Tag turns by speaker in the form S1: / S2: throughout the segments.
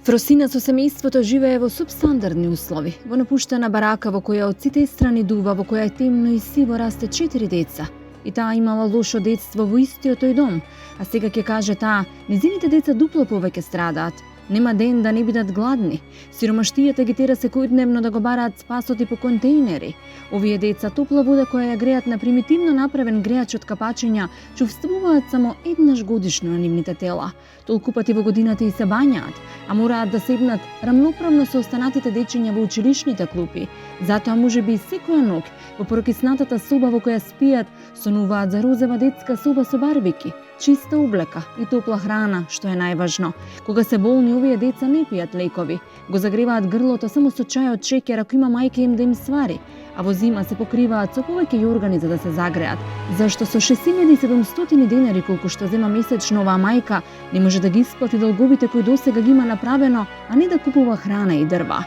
S1: Фросина со семејството живее во субстандардни услови, во напуштена барака во која од сите страни дува, во која е темно и сиво расте 4 деца. И таа имала лошо детство во истиот тој дом, а сега ќе каже таа, незините деца дупло повеќе страдаат. Нема ден да не бидат гладни. Сиромаштијата ги тера секојдневно да го бараат спасот и по контейнери. Овие деца топла вода која ја греат на примитивно направен греач од капачиња чувствуваат само еднаш годишно на нивните тела. Толку пати во годината и се бањаат, а мораат да седнат рамноправно со останатите дечиња во училишните клупи. Затоа можеби и секоја ног во прокиснатата соба во која спијат сонуваат за розова детска соба со барбики, чиста облека и топла храна, што е најважно. Кога се болни, овие деца не пијат лекови, го загреваат грлото само со чај од шеќер ако има мајка им да им свари, а во зима се покриваат со повеќе јоргани за да се загреат, зашто со 6700 денари колку што зема месечно оваа мајка не може да ги исплати долговите кои досега ги има направено, а не да купува храна и дрва.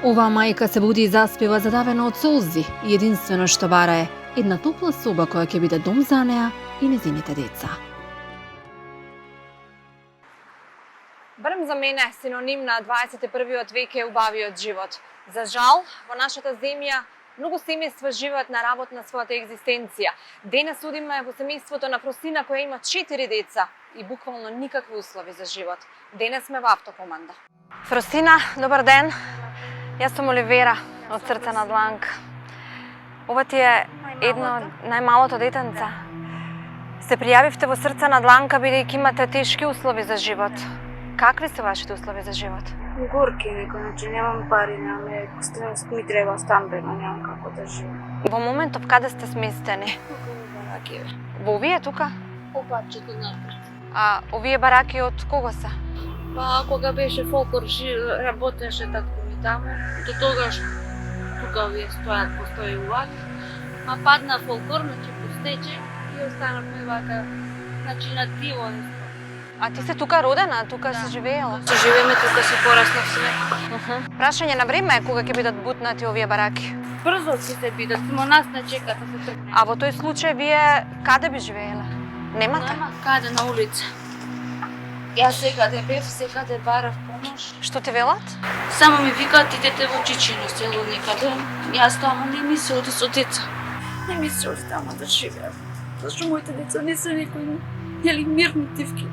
S1: Оваа мајка се буди и заспива задавена од солзи и единствено што бара е една топла соба која ќе биде дом за неа и незините деца.
S2: Барем за мене синоним на 21. век е убавиот живот. За жал, во нашата земја многу семејства живеат на работ на својата екзистенција. Денес судиме во семејството на Фросина која има 4 деца и буквално никакви услови за живот. Денес сме во автокоманда. Фросина, добар ден. Јас сум Оливера од Срце на дланка. Ова ти е едно од најмалото детенца. Се пријавивте во Срце на дланка бидејќи имате тешки услови за живот. Какви се вашите услови за живот?
S3: Горки некој, значи немам пари, ми треба стамбено, немам како да живеам.
S2: Во моментов каде сте сместени?
S3: Бараки.
S2: Во овие тука?
S3: Опачето напред.
S2: А овие бараки од кого се?
S3: Па кога беше фолклор, работеше татко ми таму, до тогаш тука овие стојат, постојуваат. Ма падна фолклор, значи постече и останавме вака, значи на диво.
S2: А ти се тука родена, тука се живеела?
S3: Се живееме тука, се пораснав све.
S2: Прашање на време е кога ќе бидат бутнати овие бараки.
S3: Брзо ќе се бидат, само нас не чекат да се тргне.
S2: А во тој случај вие каде би живееле? Немате?
S3: Нема каде на улица. Јас секаде бев, секаде барав помош.
S2: Што ти велат?
S3: Само ми викаат идете во Чичино село некаде. Јас таму не ми се оди со деца. Не ми се оди таму да живеам. Зашто моите деца не се некои нели мирни тивки.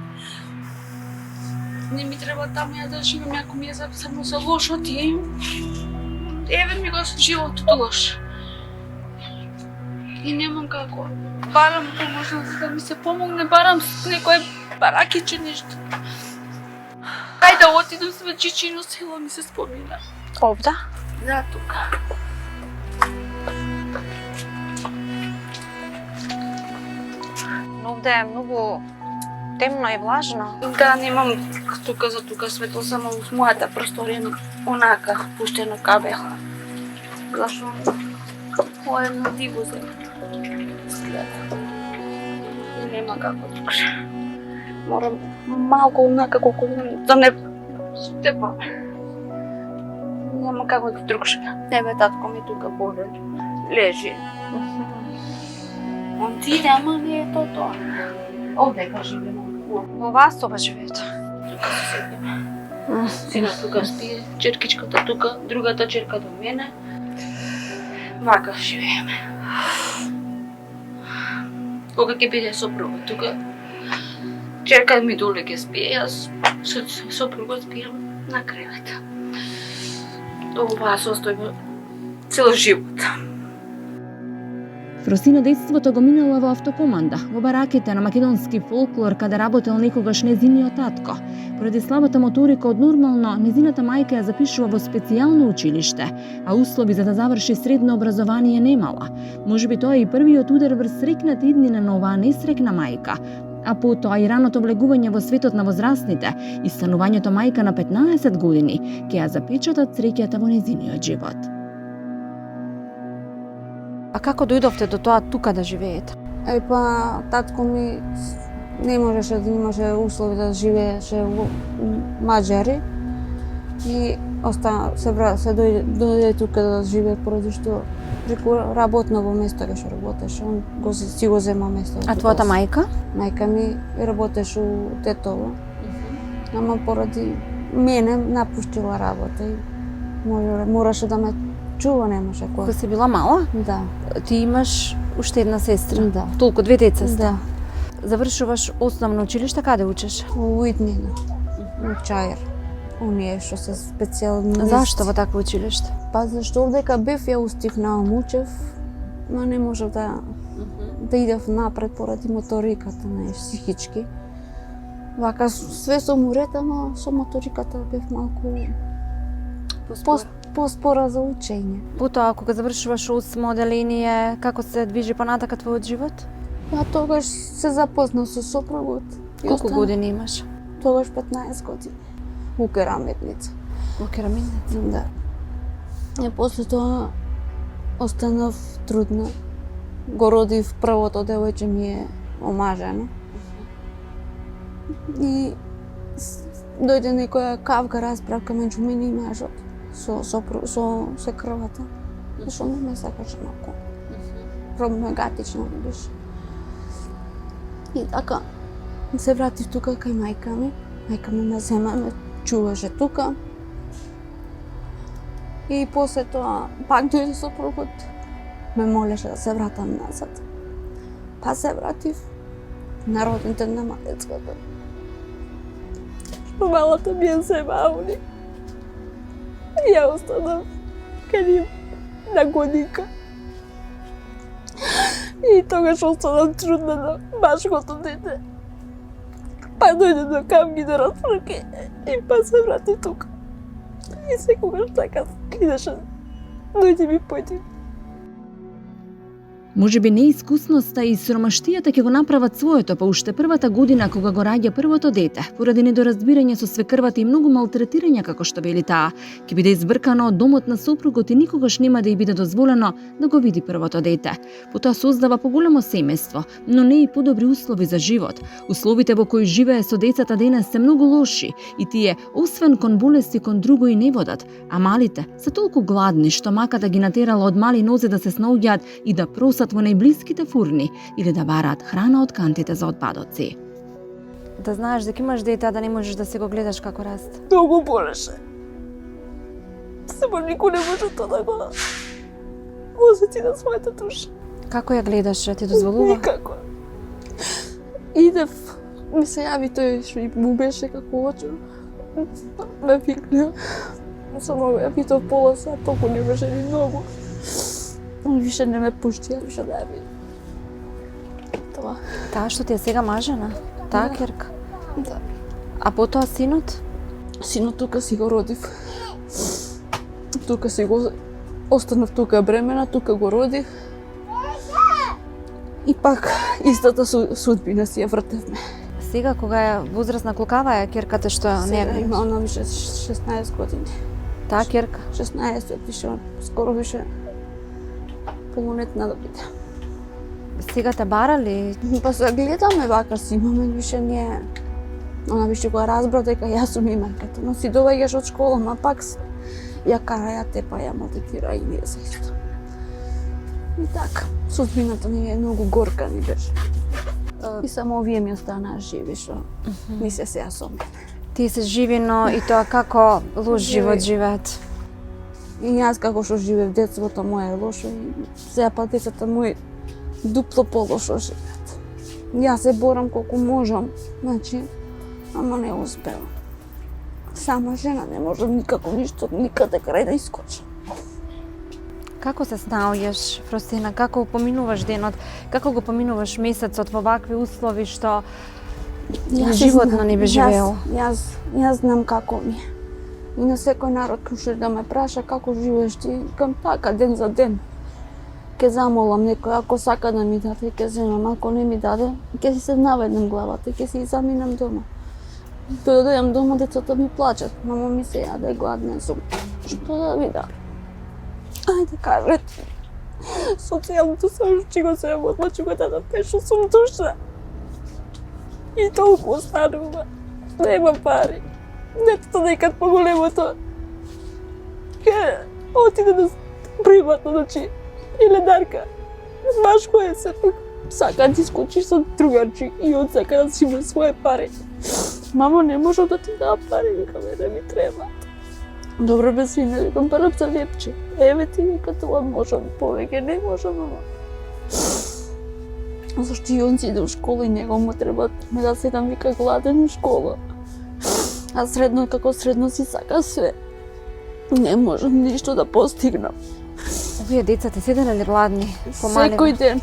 S3: Не ми треба таму ја да живеам, ако ми е само за лошо ти. Еве ми го животот лош. И немам како. Барам помош за да ми се помогне, барам с некој баракиче нешто. Кај да отидам во Чичино село ми се спомина.
S2: Овда?
S3: Да, тука.
S2: Но овде е многу темно и влажно.
S3: Да, немам тука за тука светло, само во мојата просторија онака пуштено кабел. Зашо ова е на диво земја. И нема како тука. Морам малку онака колку да не степам. Нема како да другше. Тебе татко ми тука болен. Лежи. Он ти иде, ама не е тоа. Овдека живеем.
S2: Во оваа соба живеете?
S3: Тука се седиме. Сина тука спие, черкичката тука, другата черка до мене. Вака живееме. Кога ќе биде сопруга тука, черка ми доле ќе спие, јас со сопругот спијам на кревета. Оваа состојба цел живот.
S1: Фросина детството го минала во автокоманда, во бараките на македонски фолклор, каде работел некогаш незиниот татко. Поради слабата моторика од нормално, незината мајка ја запишува во специјално училиште, а услови за да заврши средно образование немала. Можеби тоа е и првиот удар врз среќната иднина на оваа несреќна мајка, а потоа и раното влегување во светот на возрастните и станувањето мајка на 15 години ќе ја запечатат среќата во незиниот живот.
S2: А како дојдовте до тоа тука да живеете?
S4: Па татко ми не можеше да имаше услови да живееше во Маđари и се дојде тука да живее поради што преку работново место беше работеше, он си го зема место.
S2: А твојата мајка?
S4: Мајка ми работеше у Тетово, ама поради мене напуштила работа и мораше да ме чува, не може
S1: Кога
S4: кој.
S1: си била мала,
S4: Да,
S1: ти имаш уште една сестра.
S4: да,
S1: Толку, две деца сте.
S4: да.
S1: Завршуваш основно училиште, каде учиш?
S4: У Уитнина, у Чајер. Оние што се специјалисти.
S1: Зашто во такво училиште?
S4: Па зашто овдека бев, ја устигнав учев, ма не можев да идев напред поради моториката, не психички. Вака све сум уред, ама со моториката бев малку поспора за учење.
S1: Потоа, кога завршуваш 8 оделение, како се движи понатака твојот живот?
S4: Па тогаш се запознав со сопругот. И
S1: Колку
S4: останав-
S1: години имаш?
S4: Тогаш 15 години. У кераметница.
S1: Во керамидница.
S4: Да. И после тоа останав трудна. Го родив првото девојче ми е омажено. И дојде некоја кавга расправка меѓу мене и мажот со секрвата. Зашто не ме сакаше малку. Проблематично ми беше. И така, се вратив тука кај мајка ми. Мајка ми ме зема, ме чуваше тука. И после тоа пак дојде сопругот, ме молеше да се вратам назад. Па се вратив на роден ден на малецката. Што малата ми ја зема ауни. И ја останав кај нив на годинка. И тогаш останав трудна на башкото дете. Па дојде до камги да расправке и па се врати тука. И секогаш така идеше, дојде ми појди.
S1: Можеби неискусноста и сиромаштијата ќе го направат своето, па уште првата година кога го раѓа првото дете, поради недоразбирање со свекрвата и многу малтретирање како што вели таа, ќе биде избркано од домот на сопругот и никогаш нема да ѝ биде дозволено да го види првото дете. Потоа создава поголемо семејство, но не и подобри услови за живот. Условите во кои живее со децата денес се многу лоши и тие, освен кон болести, кон друго и не водат, а малите се толку гладни што маката ги натерала од мали нозе да се снаоѓаат и да просат во најблиските фурни или да бараат храна од кантите за отпадоци. Да знаеш дека имаш дете, а да не можеш да се го гледаш како расте.
S3: Многу болеше. Само никој не може тоа да го осети на својата душа.
S1: Како ја гледаш, ти дозволува?
S3: Никако. Идев, ми се јави тој што и му беше како очо. Ме викна. Само ја питав пола сат, толку не беше ни многу. Он више не ме пушти, ја више да ја видам. Тоа.
S1: Таа што ти е сега мажена? Таа
S3: Да.
S1: керка?
S3: Да.
S1: А потоа синот?
S3: Синот тука си го родив. Тука си го останав тука бремена, тука го родив. И пак истата судбина си ја вртевме.
S1: Сега кога е возрастна, колкава е керката што не
S3: Сега
S1: е?
S3: има она више 16 години.
S1: Таа керка?
S3: 16 више, скоро више полунетна да биде.
S1: Сега те барали?
S3: Па се гледаме вака си имаме више ние. Она више кога разбра дека јас сум имајката, но си доаѓаш од школа, ма пак ја кара, ја тепа, ја малтретира и ние се исто. И така, судбината ни е многу горка ни беше. И само овие ми останаа живи што ми се сеа со мене.
S1: Ти се живи, но и тоа како лош живот живеат.
S3: И јас како што живеев детството мое е лошо и сега па децата мои дупло полошо живеат. Јас се борам колку можам, значи, ама не успевам. Сама жена не можам никако ништо, никаде крај да искочам.
S1: Како се снаоѓаш, Фростина, како поминуваш денот, како го поминуваш месецот во вакви услови што животно не би живеел?
S3: Јас знам како ми е. И на секој народ кушер да ме праша како живееш ти, кам така ден за ден. Ке замолам некој, ако сака да ми даде, ке земам, ако не ми даде, ке си се наведнам главата, ке си заминам дома. Тоа да дојам дома, децата ми плачат, мамо ми се јаде, гладна сум. Што да ми даде? Ајде, кажете. Социјалното сојучи го се одлачи го да пешо сум душа. И толку останува. Нема пари. Детето некад поголемото ке отиде да приватно, значи, или Дарка. Баш кој се пак сака да искочи со другарчи и од сака да си има своје пари. мамо, не можам да ти дам пари, викам, не ми треба. Добро бе сине, викам, барам за лепче. Еве ти, вика, тоа можам, повеќе не можам, мама. Зашто и он си иде у школа и него му треба ме да седам, вика, гладен у школа. А средно, како средно си сака све. Не можам ништо да постигнам.
S1: Овие децата седеле ли гладни? Помалимо?
S3: Секој ден.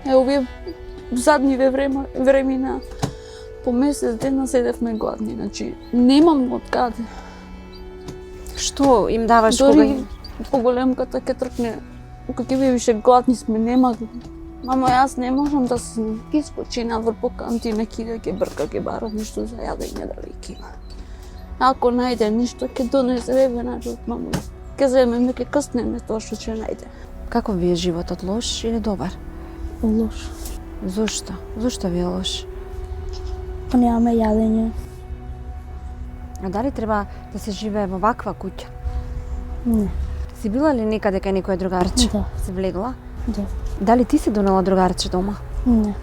S3: Овие задниве времена по месец дена седевме гладни, значи немам од каде.
S1: Што им даваш кога
S3: Дори
S1: им?
S3: поголемката ќе тркне, кога ќе више гладни сме, нема. Мамо, јас не можам да се искочи надвор по кантина, ќе ќе брка, ќе бара нешто за јадење дали ќе има. Ако најде ништо, ќе донесе веднаш од мамо. Ќе земеме, ќе къснеме тоа што ќе најде.
S1: Каков ви е животот, лош или добар?
S5: Лош.
S1: Зошто? Зошто ви е лош?
S5: Па немаме јадење.
S1: А дали треба да се живее во ваква куќа?
S5: Не.
S1: Си била ли некаде кај некој другарче?
S5: Да.
S1: Си влегла?
S5: Да.
S1: Дали ти си донела другарче дома?
S5: Не.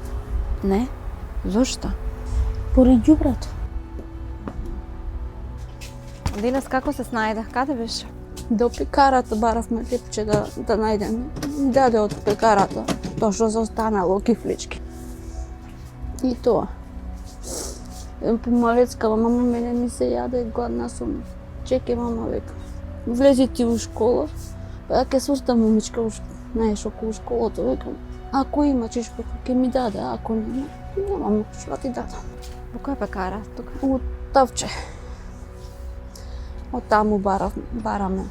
S1: Не? Зошто?
S5: Поради ѓубрето.
S1: Денес како се снајде? Каде беше?
S3: До пекарата баравме лепче да најдеме. Даде од пекарата, тоа што заостанало кифлички. И тоа. Помалецкава, мама, мене ми се јаде, гладна сум. Чекай, мама, века. Влези ти у школа, па ќе се оста момичка, знаеш, околу школото, векам. Ако има чешко, ќе ми даде, ако нема, немам што да ти дадам.
S1: Во која пекара? Тука?
S3: У Тавче. Од таму бараме.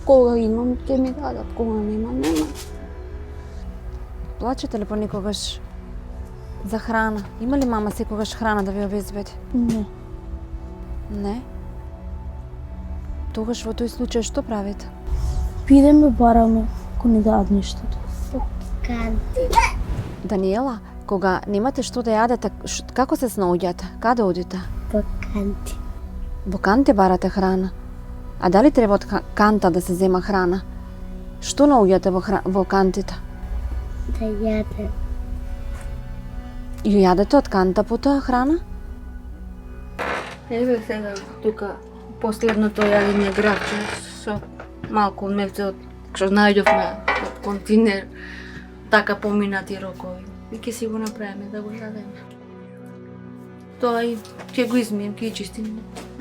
S3: Кога имам, ќе ми дадат, кога нема, нема.
S1: Плачете ли понекогаш за храна? Има ли мама секогаш храна да ви обезбеди?
S5: Не.
S1: Не? Тогаш во тој случај што правите?
S5: Пидеме, бараме, ако не дадат нештото.
S1: Даниела, кога немате што да јадете, како се снаоѓате? Каде одите?
S5: По канти.
S1: Во канти барате храна. А дали треба од канта да се зема храна? Што наоѓате во кантите?
S5: Да јадем.
S1: Ја јадете од канта потоа храна?
S4: Еве сега тука последното јадење гравче со малку мефте од што најдовме од континер, така поминати рокови. И ќе си го направиме да го јадеме. Тоа и ќе го измием, ќе чистим,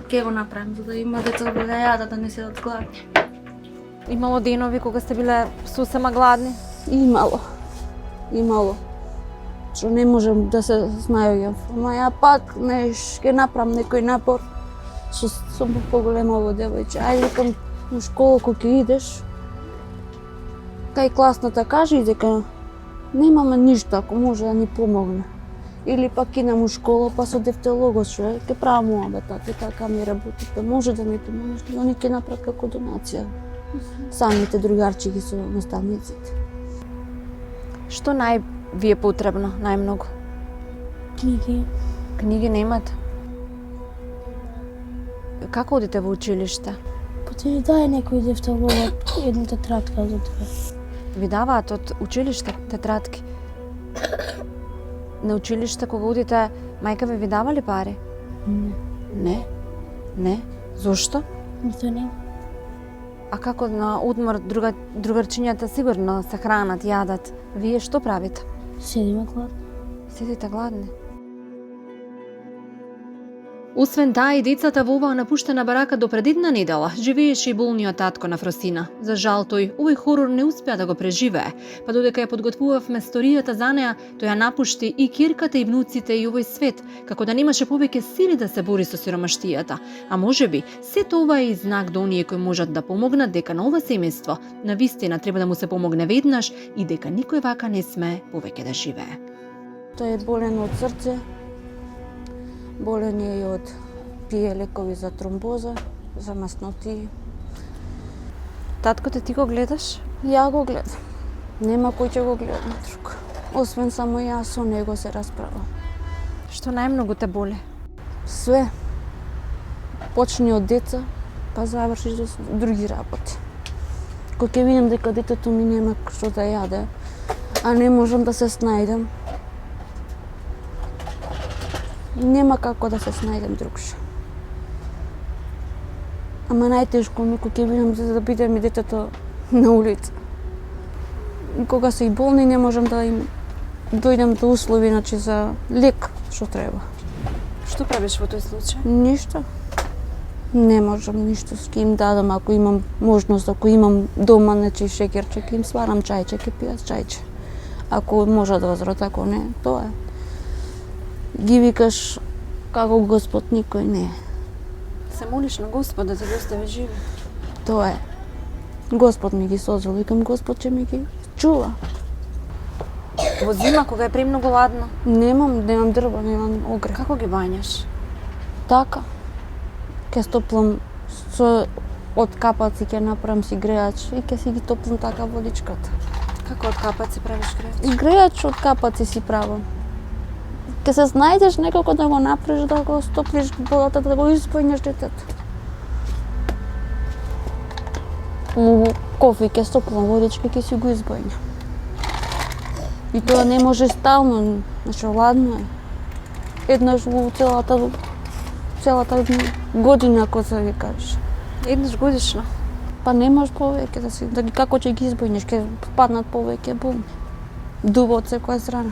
S4: ќе го направиме за да има деца да го јадат, да не седат гладни.
S1: Имало денови кога сте биле сосема гладни?
S3: Имало. Што не можам да се снаоѓам. Ама ја пак ќе направам некој напор со поголемово девојче. Ајде викам у школа кога ќе идеш, кај класната кажи дека немаме ништо ако може да ни помогне. Или пак идам у школа па со дефтологот што е, ќе правам муабета, така ми работи, па може да ми помогнеш, и они ќе направат како донација. Самите другарчиги со наставниците.
S1: Што ви е потребно најмногу?
S5: Книги.
S1: Книги немате? Како одите во училиште?
S5: Па ти дај некој дефтологот една тетрадка за две.
S1: Ви даваат од училиште тетрадки? На училиште кога одите, мајка ви дава ли пари?
S5: Не.
S1: Не? Не? Зошто?
S5: Нито не.
S1: А како на одмор другарчињата сигурно се хранат, јадат. Вие што правите?
S5: Седиме гладни.
S1: Седите гладни. Освен таа и децата во оваа напуштена барака до пред една недела живееше и болниот татко на Фросина. За жал тој овој хорор не успеа да го преживее, па додека ја подготвувавме сторијата за неа, тој ја напушти и кирката и внуците и овој свет, како да немаше повеќе сили да се бори со сиромаштијата. А можеби сето ова е и знак до оние кои можат да помогнат дека на ова семејство навистина треба да му се помогне веднаш и дека никој вака не смее повеќе да живее.
S3: Тој е болен од срце, болен е и од пие лекови за тромбоза, за маснотии.
S1: Таткото ти го гледаш?
S3: Ја го гледам. Нема кој ќе го гледа друг. Освен само јас со него се расправам.
S1: Што најмногу те боли?
S3: Све. Почни од деца, па заврши до други работи. Кога ќе видам дека детето ми нема што да јаде, а не можам да се снајдам,
S4: Нема како да се снајдем другше. Ама најтешко ми кога ќе видам за да бидем и детето на улица. И кога се и болни не можам да им дојдем до услови, значи за лек што треба.
S2: Што правиш во тој случај?
S4: Ништо. Не можам ништо ќе им дадам ако имам можност, ако имам дома значи шеќерче, ќе им сварам чајче, ќе пијат чајче. Ако може да возрат, ако не, тоа е. Ги викаш како Господ никој не е.
S2: Се молиш на Господ да те ги остави живи.
S4: Тоа е. Господ ми ги создал, викам Господ ќе ми ги чува.
S2: Во зима кога е премногу ладно,
S4: Немам дрва, немам огрев.
S2: како ги бањаш?
S4: Така. Ке стоплам со од капаци ќе направам си грејач и ќе си ги топлам така водичката.
S2: Како од капаци правиш грејач?
S4: Грејач од капаци си правам. Ке се знајдеш некако да го направиш, да го стоплиш водата, да го испојнеш детето. Кофе ке стоплам водичка, ке си го избојня. И тоа не може стално, значи ладно е. Еднаш во целата година, ако се ви кажеш.
S2: Еднаш годишно.
S4: Па немаш повеќе да ги како ќе ги избојнеш, ќе паднат повеќе болни. Дуво од секоја страна.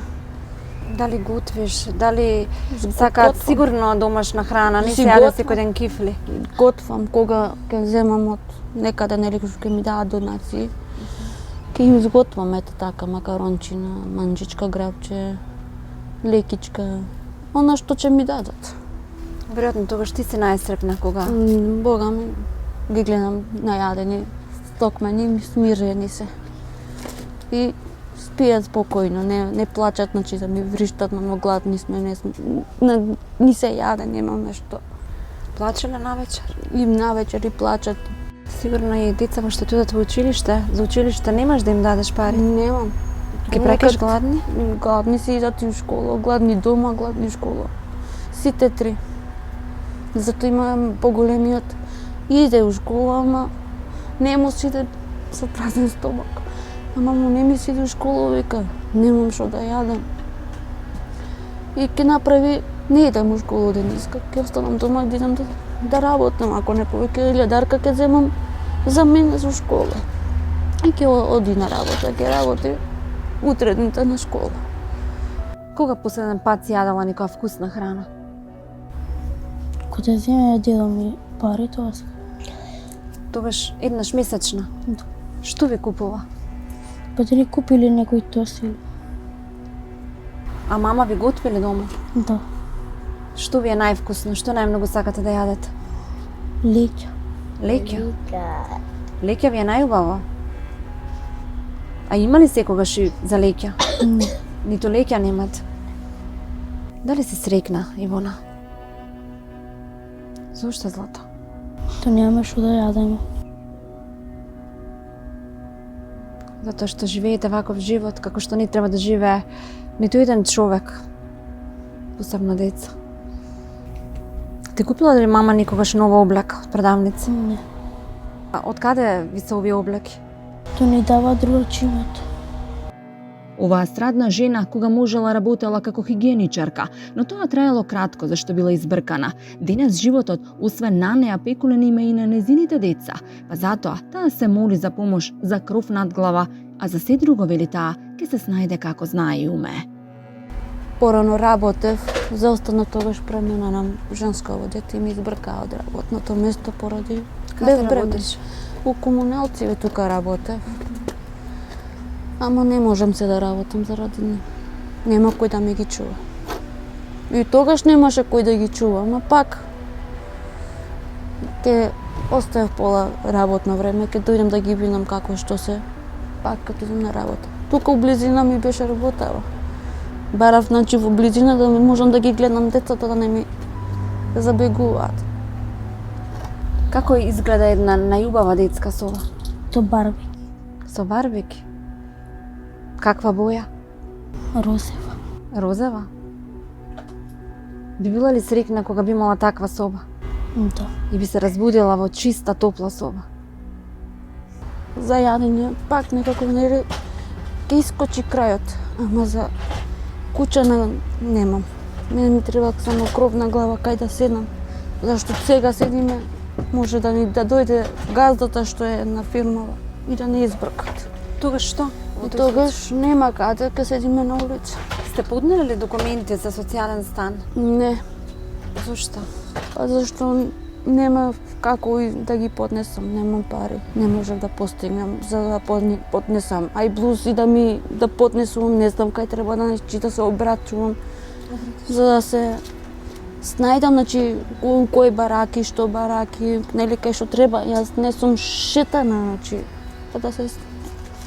S2: Дали готвиш, дали сакаат
S4: Готвам.
S2: сигурно домашна храна, не
S4: Си
S2: се јаде
S4: готвам.
S2: секој ден кифли.
S4: Готвам кога ќе земам од некаде нели што ќе ми дадат донации. Ќе им изготвам ете така макарончина, манџичка, грабче, лекичка, она што ќе ми дадат.
S2: Веројатно тогаш ти си најсрепна кога
S4: Бога ми ги гледам најадени, стокмени, смирени се. И спијат спокојно, не плачат, значи да ми вриштат, но гладни сме, ни се јаде, немаме што.
S2: плачеле навечер.
S4: И навечер и плачат.
S2: Сигурно и деца што отидат во училиште, за училиште немаш да им дадеш пари.
S4: Немам.
S2: Ги прекаш гладни?
S4: Гладни си идат и у школа, гладни дома, гладни у школа. Сите три. Зато имам поголемиот иде у школа, ама не му сиде со празен стомак. Ама му не ми сиде у школа, вика, немам што да јадам. И ќе направи, не идам у школа денеска, ќе останам дома и идам да работам, ако не повеќе 1000 ќе земам за мене за школа. И ќе оди на работа, ќе работи утредните на школа.
S2: Кога последен пат си јадала некоја вкусна храна?
S5: Кога земе дедо ми пари, тоа се.
S2: Тогаш еднаш месечно.
S5: Да.
S2: Што ви купува?
S5: Па да ни купили некој тоси.
S2: А мама ви готвили дома?
S5: Да.
S2: Што ви е највкусно? Што најмногу сакате да јадете?
S5: Леќа.
S2: Леќа. Леќа ви е најубаво? А има ли секогаш и за леќа?
S5: Не.
S2: Ниту леќа немате. Дали си срекна, Ивона? Зошто, Злата?
S5: Тоа немаме што да јадеме.
S2: Затоа што живеете ваков живот, како што не треба да живее ниту еден човек, посебно деца. Ти купила ли мама никогаш нов облек од продавница?
S5: Не.
S2: А од каде ви се овие облеки?
S5: Тоа ни дава другачината.
S1: Оваа страдна жена кога можела работела како хигиеничарка, но тоа траело кратко зашто била избркана. Денес животот, освен на неа, пекулен има и на незините деца, па затоа таа се моли за помош за кров над глава, а за се друго, вели таа, ке се снајде како знае и умее.
S4: Порано работев, за остана тогаш премена на женсково дете и ми избркаа од работното место поради безбремност. У комуналци тука работев. Ама не можам се да работам заради нема кој да ми ги чува. И тогаш немаше кој да ги чува, ама пак ќе оставев пола работно време, ќе дојдем да ги видам како што се, пак като идам на работа. Тука у близина ми беше работава. Барав, значи, во близина да можам да ги гледам децата да не ми забегуваат.
S2: Како изгледа една најубава детска соба?
S5: Тоа барби.
S2: Со барбики? Каква боја?
S5: Розева.
S2: Розева? Би била ли срекна кога би имала таква соба?
S5: Да.
S2: И би се разбудила во чиста, топла соба?
S4: За јадење пак некако нели ќе искочи крајот, ама за куќа немам. Мене ми треба само кров на глава кај да седнам. Зашто сега седиме, може да ни да дојде газдата што е на фирмава и да не избркат.
S2: Тогаш што?
S4: И тогаш нема каде, ке седиме на улица.
S2: Сте поднели документи за социјален стан?
S4: Не,
S2: Зошто?
S4: па зашто нема како и да ги поднесам, немам пари. Не можев да постигнам за да поднесам. А и плюс и да поднесувам, не знам кај треба да се обрачувам за да се снајдам, значи, кои бараки, што бараки, нели кај што треба. Јас не сум шетана, значи,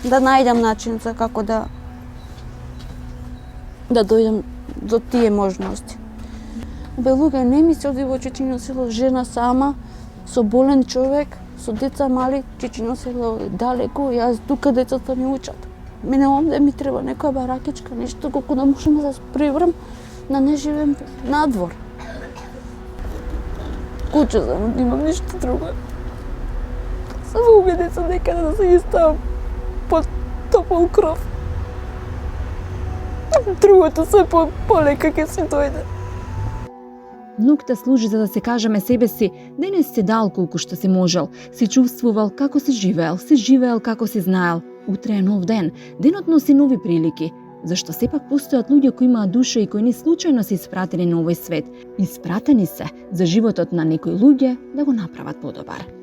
S4: да најдам начин за како да дојдам до тие можности. Бе, луѓе, не ми се оди во Чичино село жена сама, со болен човек, со деца мали, Чичино село е далеко, јас тука децата ми учат. Мене овде ми треба некоја баракичка, нешто колку да можам да се преврам, да не живеем надвор. Куќа само, имам ништо друго. Само убеден сум некаде да се ги ставам под топол кров. Другото се полека ќе се дојде.
S1: Нукта служи за да се кажеме себе си, денес си дал колку што си можел, си чувствувал како си живеел како си знаел. Утре е нов ден, денот носи нови прилики, зашто сепак постојат луѓе кои имаат душа и кои не случајно се испратени на овој свет. Испратени се за животот на некои луѓе да го направат подобар.